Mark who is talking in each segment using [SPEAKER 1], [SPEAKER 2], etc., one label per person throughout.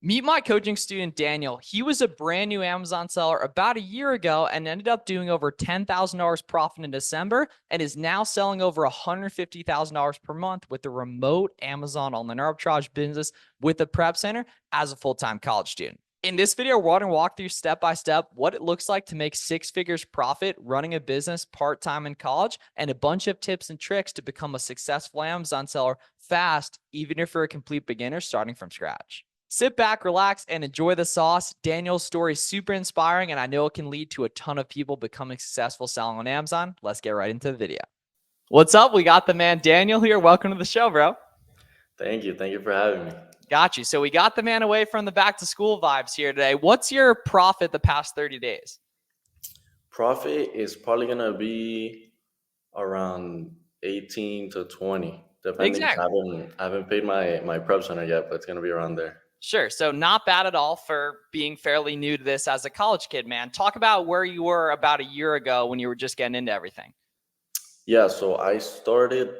[SPEAKER 1] Meet my coaching student, Daniel. He was a brand new Amazon seller about a year ago and ended up doing over $10,000 profit in December and is now selling over $150,000 per month with the remote Amazon online arbitrage business with a prep center as a full-time college student. In this video, we're going to walk through step-by-step what it looks like to make 6 figures profit running a business part-time in college and a bunch of tips and tricks to become a successful Amazon seller fast, even if you're a complete beginner starting from scratch. Sit back, relax, and enjoy the sauce. Daniel's story is super inspiring, and I know it can lead to a ton of people becoming successful selling on Amazon. Let's get right into the video. What's up? We got the man Daniel here. Welcome to the show, bro.
[SPEAKER 2] Thank you. Thank you for having me.
[SPEAKER 1] Got you. So we got the man away from the back to school vibes here today. What's your profit the past 30 days?
[SPEAKER 2] Profit is probably going to be around 18 to 20, depending.
[SPEAKER 1] Exactly.
[SPEAKER 2] I haven't paid my prep center yet, but it's going to be around there.
[SPEAKER 1] Sure. So not bad at all for being fairly new to this as a college kid, man. Talk about where you were about a year ago when you were just getting into everything.
[SPEAKER 2] Yeah, so I started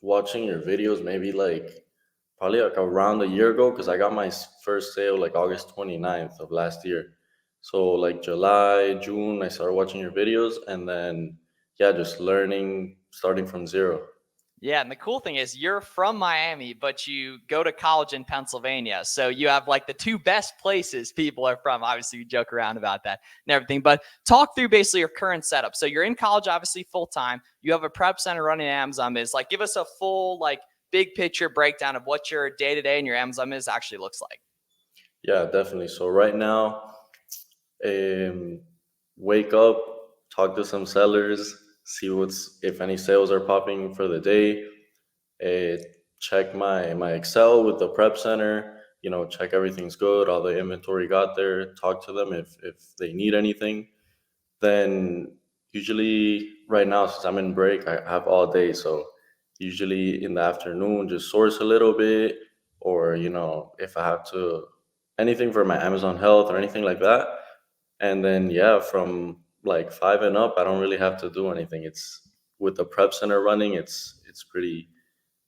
[SPEAKER 2] watching your videos probably like around a year ago because I got my first sale like August 29th of last year. So like July, June, I started watching your videos and then, yeah, just learning, starting from zero.
[SPEAKER 1] Yeah, and the cool thing is you're from Miami, but you go to college in Pennsylvania. So you have like the two best places people are from. Obviously, you joke around about that and everything, but talk through basically your current setup. So you're in college, obviously full time. You have a prep center running Amazon Biz. Like, give us a full like big picture breakdown of what your day to day and your Amazon Biz actually looks like.
[SPEAKER 2] Yeah, definitely. So right now, um, wake up, talk to some sellers, see what's if any sales are popping for the day. Uh, check my Excel with the prep center. Check everything's good, all the inventory got there. Talk to them if they need anything. Then usually right now, since I'm in break, I have all day. So usually in the afternoon, just source a little bit, or if I have to anything for my Amazon Health or anything like that. And then yeah, from like 5 and up, I don't really have to do anything. It's with the prep center running, it's pretty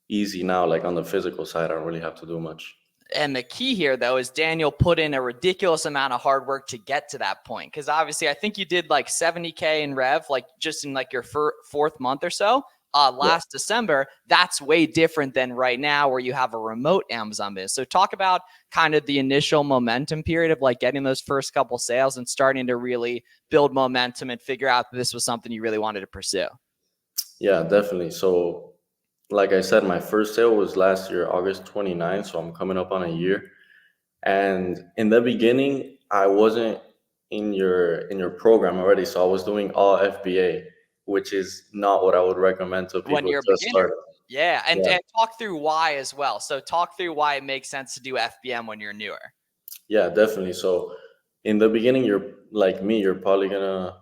[SPEAKER 2] easy now. Like on the physical side, I don't really have to do much.
[SPEAKER 1] And the key here, though, is Daniel put in a ridiculous amount of hard work to get to that point. Because obviously, I think you did like 70K in rev, like just in like your fourth month or so. Last December, that's way different than right now where you have a remote Amazon business. So talk about kind of the initial momentum period of like getting those first couple sales and starting to really build momentum and figure out that this was something you really wanted to pursue.
[SPEAKER 2] Yeah, definitely. So like I said, my first sale was last year, August 29th. So I'm coming up on a year. And in the beginning, I wasn't in your program already. So I was doing all FBA, which is not what I would recommend to
[SPEAKER 1] When
[SPEAKER 2] people
[SPEAKER 1] you're a
[SPEAKER 2] just
[SPEAKER 1] beginner.
[SPEAKER 2] starting.
[SPEAKER 1] Yeah. And,
[SPEAKER 2] Yeah.
[SPEAKER 1] and talk through why as well. So talk through why it makes sense to do FBM when you're newer.
[SPEAKER 2] Yeah, definitely. So in the beginning, you're like me, you're probably gonna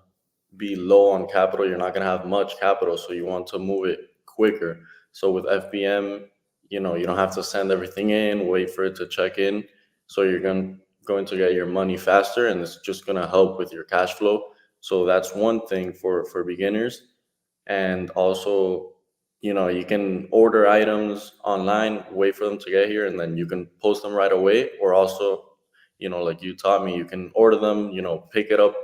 [SPEAKER 2] be low on capital. You're not gonna have much capital, so you want to move it quicker. So with FBM, you don't have to send everything in, wait for it to check in. So you're going to get your money faster, and it's just gonna help with your cash flow. So that's one thing for beginners. And also, you can order items online, wait for them to get here, and then you can post them right away. Or also, like you taught me, you can order them, pick it up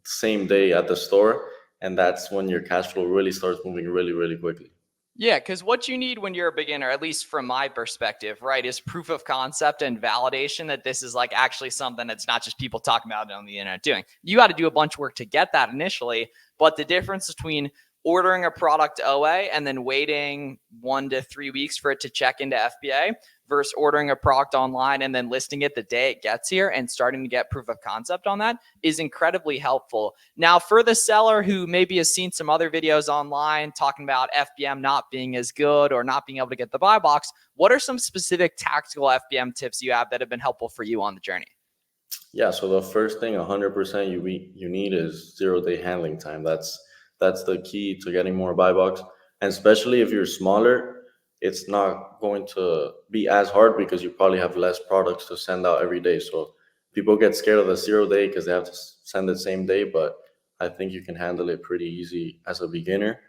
[SPEAKER 2] same day at the store, and that's when your cash flow really starts moving really, really quickly.
[SPEAKER 1] Yeah, because what you need when you're a beginner, at least from my perspective, right, is proof of concept and validation that this is like actually something that's not just people talking about it on the internet doing. You got to do a bunch of work to get that initially, but the difference between ordering a product OA and then waiting 1 to 3 weeks for it to check into FBA versus ordering a product online and then listing it the day it gets here and starting to get proof of concept on that is incredibly helpful. Now, for the seller who maybe has seen some other videos online talking about FBM not being as good or not being able to get the buy box, what are some specific tactical FBM tips you have that have been helpful for you on the journey?
[SPEAKER 2] Yeah, so the first thing 100% you need is 0 day handling time. That's the key to getting more buy box. And especially if you're smaller, it's not going to be as hard because you probably have less products to send out every day. So people get scared of the 0 day because they have to send it same day, but I think you can handle it pretty easy as a beginner.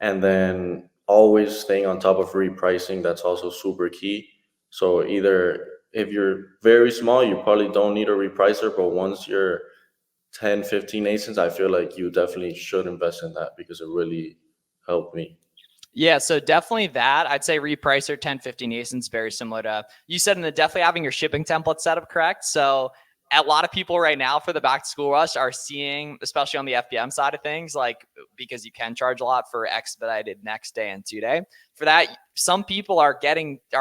[SPEAKER 2] And then always staying on top of repricing, that's also super key. So either if you're very small, you probably don't need a repricer, but once you're 10, 15 ASINs, I feel like you definitely should invest in that because it really helped me.
[SPEAKER 1] Yeah, so definitely that. I'd say repricer 10, 15 ASINs very similar to you said, and definitely having your shipping template set up correct. So a lot of people right now for the back to school rush are seeing, especially on the FBM side of things, like because you can charge a lot for expedited next day and 2 day. For that, some people are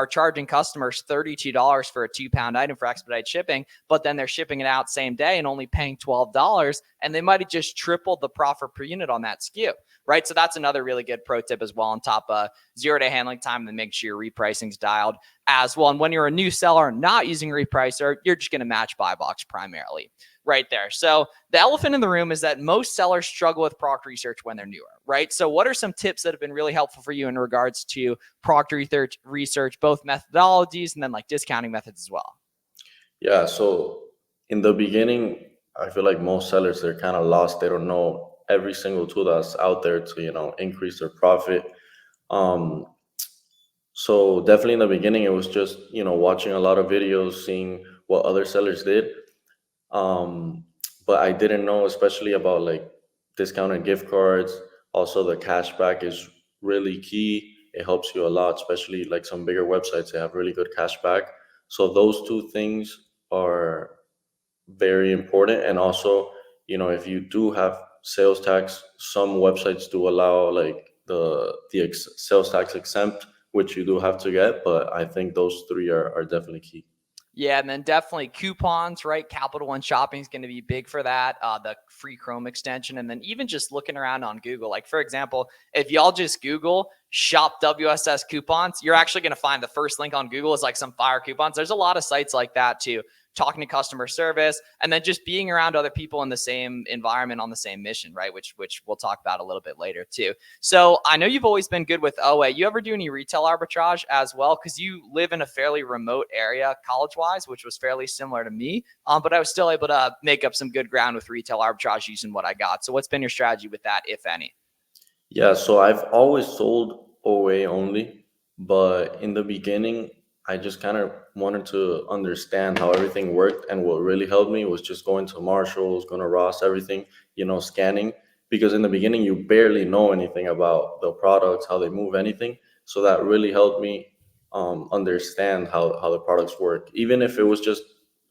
[SPEAKER 1] charging customers $32 for a 2 pound item for expedited shipping, but then they're shipping it out same day and only paying $12, and they might have just tripled the profit per unit on that SKU. Right. So that's another really good pro tip as well, on top of 0 day handling time, and make sure your repricing's dialed as well. And when you're a new seller not using repricer, you're just going to match buy box primarily right there. So the elephant in the room is that most sellers struggle with product research when they're newer, right? So what are some tips that have been really helpful for you in regards to product research, both methodologies and then like discounting methods as well?
[SPEAKER 2] Yeah, so in the beginning, I feel like most sellers, they're kind of lost. They don't know every single tool that's out there to, increase their profit. Um, so definitely in the beginning, it was just, watching a lot of videos, seeing what other sellers did. Um, but I didn't know, especially about like discounted gift cards. Also, the cashback is really key. It helps you a lot, especially like some bigger websites. They have really good cashback. So those two things are very important. And also, if you do have sales tax, some websites do allow like the sales tax exempt, which you do have to get. But I think those three are definitely key.
[SPEAKER 1] Yeah, and then definitely coupons, right? Capital One Shopping is going to be big for that. The free Chrome extension, and then even just looking around on Google. Like for example, if y'all just Google shop WSS coupons, you're actually going to find the first link on Google is like some fire coupons. There's a lot of sites like that too. Talking to customer service, and then just being around other people in the same environment on the same mission, right? Which we'll talk about a little bit later too. So I know you've always been good with OA. You ever do any retail arbitrage as well? Because you live in a fairly remote area college-wise, which was fairly similar to me. But I was still able to make up some good ground with retail arbitrage using what I got. So what's been your strategy with that, if any?
[SPEAKER 2] Yeah, so I've always sold OA only, but in the beginning, I just kind of wanted to understand how everything worked. And what really helped me was just going to Marshalls, going to Ross, everything, scanning. Because in the beginning, you barely know anything about the products, how they move, anything. So that really helped me understand how the products work. Even if it was just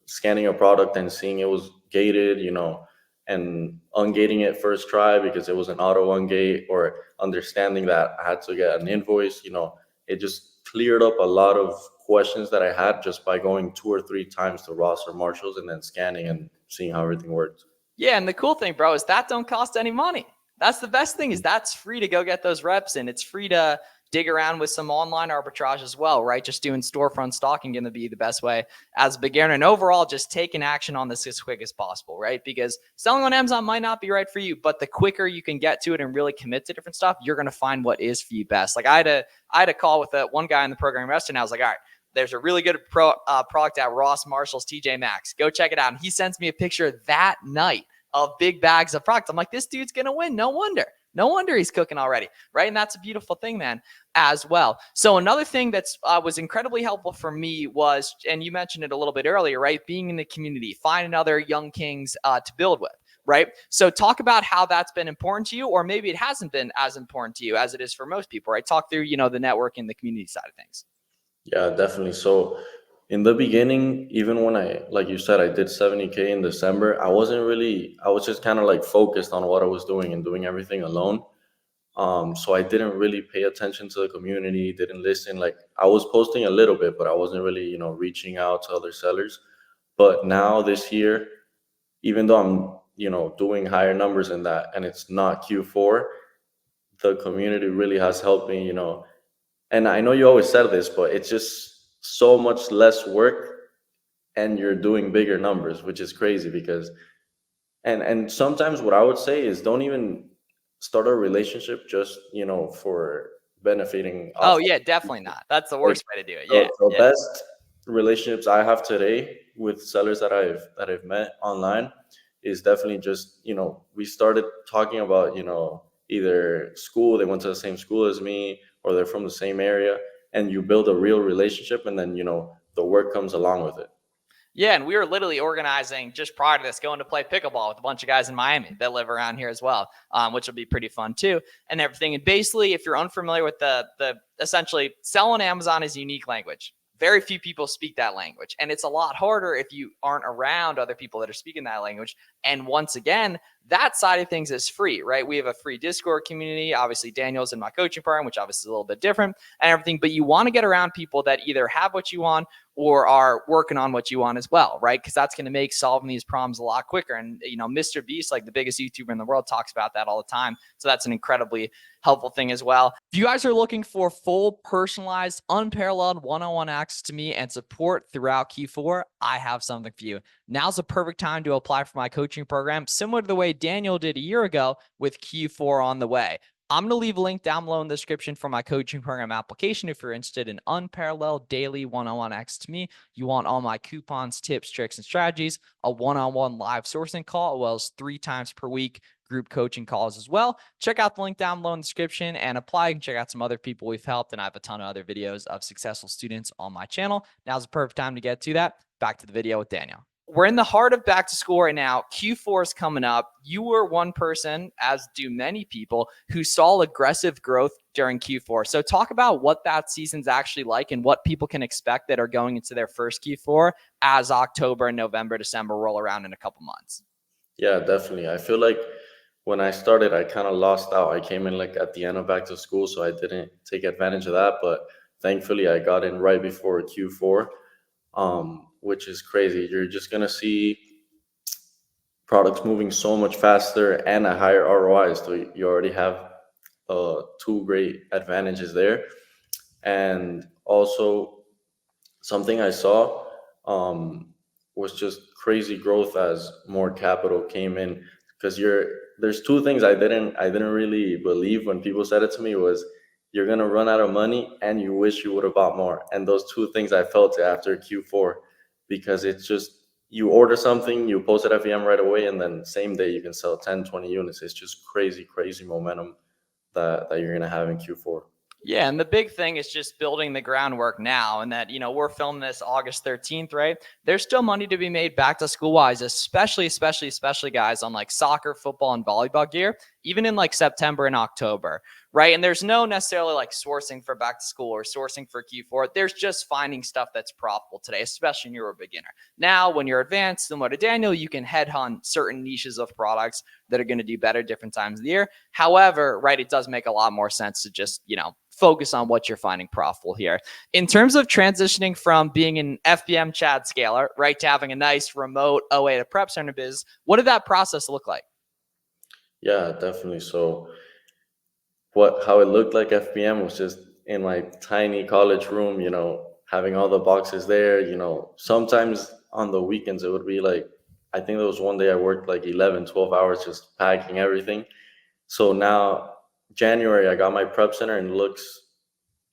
[SPEAKER 2] scanning a product and seeing it was gated, and ungating it first try because it was an auto ungate, or understanding that I had to get an invoice, it just cleared up a lot of questions that I had just by going 2 or 3 times to Ross or Marshalls and then scanning and seeing how everything worked.
[SPEAKER 1] Yeah, and the cool thing, bro, is that don't cost any money. That's the best thing, is that's free to go get those reps in. It's free to dig around with some online arbitrage as well, right? Just doing storefront stocking going to be the best way as a beginner. And overall, just taking action on this as quick as possible, right? Because selling on Amazon might not be right for you, but the quicker you can get to it and really commit to different stuff, you're going to find what is for you best. Like I had a call with one guy in the program yesterday, and I was like, all right, there's a really good product at Ross, Marshalls, TJ Maxx. Go check it out. And he sends me a picture that night of big bags of product. I'm like, this dude's going to win. No wonder he's cooking already, right? And that's a beautiful thing, man, as well. So another thing that's was incredibly helpful for me was, and you mentioned it a little bit earlier, right? Being in the community, finding other young kings to build with, right? So talk about how that's been important to you, or maybe it hasn't been as important to you as it is for most people, right? Talk through, the networking, the community side of things.
[SPEAKER 2] Yeah, definitely. So in the beginning, even when like you said, I did 70K in December, I was just kind of like focused on what I was doing and doing everything alone. So I didn't really pay attention to the community, didn't listen. Like I was posting a little bit, but I wasn't really, reaching out to other sellers. But now this year, even though I'm, doing higher numbers in that and it's not Q4, the community really has helped me, and I know you always said this, but it's just so much less work and you're doing bigger numbers, which is crazy because and sometimes what I would say is don't even start a relationship just, for benefiting
[SPEAKER 1] Oh
[SPEAKER 2] off.
[SPEAKER 1] yeah, definitely not. That's the
[SPEAKER 2] Like
[SPEAKER 1] worst way to do it.
[SPEAKER 2] the,
[SPEAKER 1] Yeah.
[SPEAKER 2] the
[SPEAKER 1] Yeah.
[SPEAKER 2] best relationships I have today with sellers that I've met online is definitely just, we started talking about, either school, they went to the same school as me, or they're from the same area, and you build a real relationship, and then, the work comes along with it.
[SPEAKER 1] Yeah, and we were literally organizing just prior to this, going to play pickleball with a bunch of guys in Miami that live around here as well, which will be pretty fun too, and everything. And basically, if you're unfamiliar with the essentially selling Amazon is unique language. Very few people speak that language, and it's a lot harder if you aren't around other people that are speaking that language. And once again, that side of things is free, right? We have a free Discord community. Obviously, Daniel's in my coaching program, which obviously is a little bit different and everything. But you want to get around people that either have what you want or are working on what you want as well, right? Because that's going to make solving these problems a lot quicker. And, Mr. Beast, like the biggest YouTuber in the world, talks about that all the time. So that's an incredibly helpful thing as well. If you guys are looking for full, personalized, unparalleled one-on-one access to me and support throughout Q4, I have something for you. Now's the perfect time to apply for my coaching program, similar to the way Daniel did a year ago with Q4 on the way. I'm going to leave a link down below in the description for my coaching program application. If you're interested in unparalleled daily one-on-one access to me, you want all my coupons, tips, tricks, and strategies, a one-on-one live sourcing call, as well as 3 times per week group coaching calls as well. Check out the link down below in the description and apply. You can check out some other people we've helped, and I have a ton of other videos of successful students on my channel. Now's the perfect time to get to that. Back to the video with Daniel. We're in the heart of back to school right now. Q4 is coming up. You were one person, as do many people, who saw aggressive growth during Q4. So talk about what that season's actually like and what people can expect that are going into their first Q4 as October and November, December roll around in a couple months.
[SPEAKER 2] Yeah, definitely. I feel like when I started, I kind of lost out. I came in like at the end of back to school, so I didn't take advantage of that. But thankfully, I got in right before Q4, which is crazy. You're just gonna see products moving so much faster and a higher ROI. So you already have 2 great advantages there. And also, something I saw was just crazy growth as more capital came in. Because there's 2 things I didn't really believe when people said it to me was you're gonna run out of money and you wish you would have bought more. And those 2 things I felt after Q4, because it's just you order something, you post it at FBM right away, and then same day you can sell 10, 20 units. It's just crazy, crazy momentum that you're gonna have in Q4.
[SPEAKER 1] Yeah, and the big thing is just building the groundwork now. And that, we're filming this August 13th, right? There's still money to be made back to school wise, especially guys on like soccer, football, and volleyball gear, even in like September and October, right? And there's no necessarily like sourcing for back to school or sourcing for Q4. There's just finding stuff that's profitable today, especially when you're a beginner. Now, when you're advanced, similar to Daniel, you can headhunt certain niches of products that are going to do better different times of the year. However, right, it does make a lot more sense to just, focus on what you're finding profitable here. In terms of transitioning from being an FBM Chad scaler, right, to having a nice remote OA to prep center biz, what did that process look like?
[SPEAKER 2] Yeah, definitely. So how it looked like FBM was just in my tiny college room, having all the boxes there, sometimes on the weekends it would be like, I think there was one day I worked like 11, 12 hours just packing everything. So now January I got my prep center and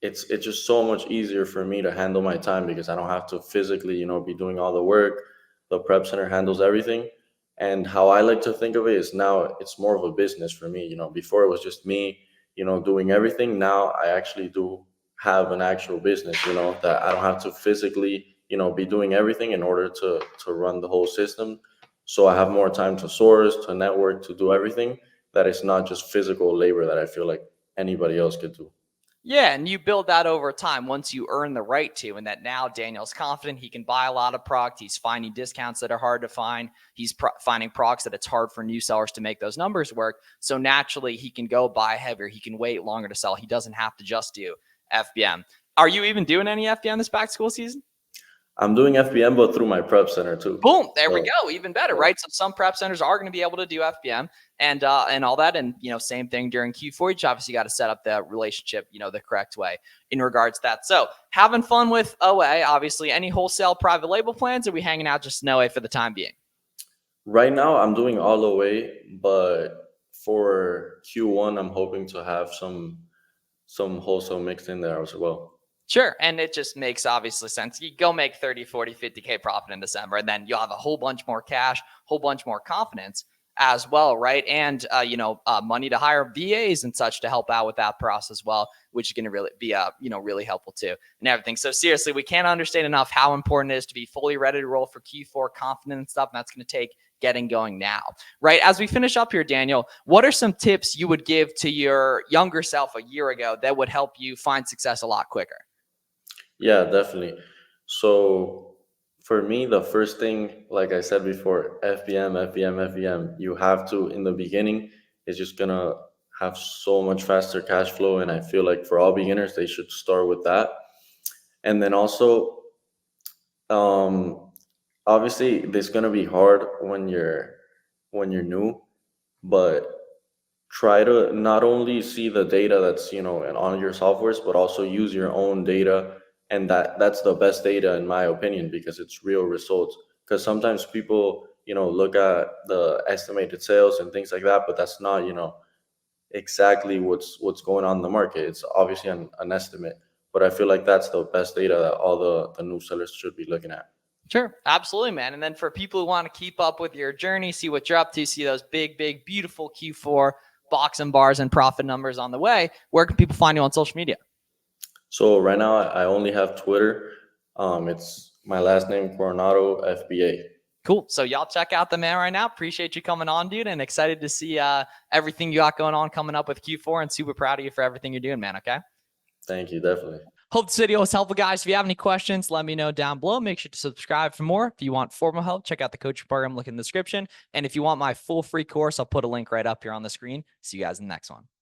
[SPEAKER 2] it's just so much easier for me to handle my time because I don't have to physically, be doing all the work. The prep center handles everything. And how I like to think of it is now it's more of a business for me. Before it was just me, doing everything. Now I actually do have an actual business, that I don't have to physically, be doing everything in order to run the whole system. So I have more time to source, to network, to do everything that is not just physical labor that I feel like anybody else could do.
[SPEAKER 1] Yeah, and you build that over time once you earn the right to, and that now Daniel's confident he can buy a lot of product. He's finding discounts that are hard to find. He's finding products that it's hard for new sellers to make those numbers work. So naturally, he can go buy heavier. He can wait longer to sell. He doesn't have to just do FBM. Are you even doing any FBM this back to school season?
[SPEAKER 2] I'm doing FBM, but through my prep center too.
[SPEAKER 1] Boom, there we go. Even better, right? So some prep centers are going to be able to do FBM and all that. And, same thing during Q4. You obviously got to set up the relationship, the correct way in regards to that. So having fun with OA, obviously. Any wholesale private label plans? Or are we hanging out just in OA for the time being?
[SPEAKER 2] Right now, I'm doing all OA, but for Q1, I'm hoping to have some wholesale mixed in there as well.
[SPEAKER 1] Sure. And it just makes obviously sense. You go make 30, 40, 50K profit in December, and then you'll have a whole bunch more cash, whole bunch more confidence as well, right? And money to hire VAs and such to help out with that process as well, which is going to really be really helpful too, and everything. So seriously, we can't understand enough how important it is to be fully ready to roll for Q4, confident and stuff. And that's going to take getting going now, right? As we finish up here, Daniel, what are some tips you would give to your younger self a year ago that would help you find success a lot quicker?
[SPEAKER 2] Yeah, definitely. So for me, the first thing, like I said before, FBM, FBM, FBM, you have to, in the beginning, it's just gonna have so much faster cash flow. And I feel like for all beginners, they should start with that. And then also, um, obviously, it's gonna be hard when you're new, but try to not only see the data that's on your softwares, but also use your own data, and that's the best data in my opinion, because it's real results. Because sometimes people look at the estimated sales and things like that, but that's not exactly what's going on in the market. It's obviously an estimate, but I feel like that's the best data that all the new sellers should be looking at.
[SPEAKER 1] Sure. Absolutely, man. And then for people who want to keep up with your journey, see what you're up to, see those big, beautiful Q4 box and bars and profit numbers on the way, where can people find you on social media?
[SPEAKER 2] So right now I only have Twitter. It's my last name, Coronado, FBA.
[SPEAKER 1] Cool. So y'all check out the man right now. Appreciate you coming on, dude, and excited to see everything you got going on coming up with Q4, and super proud of you for everything you're doing, man. Okay.
[SPEAKER 2] Thank you, definitely.
[SPEAKER 1] Hope this video was helpful, guys. If you have any questions, let me know down below. Make sure to subscribe for more. If you want formal help, check out the coaching program, link in the description. And if you want my full free course, I'll put a link right up here on the screen. See you guys in the next one.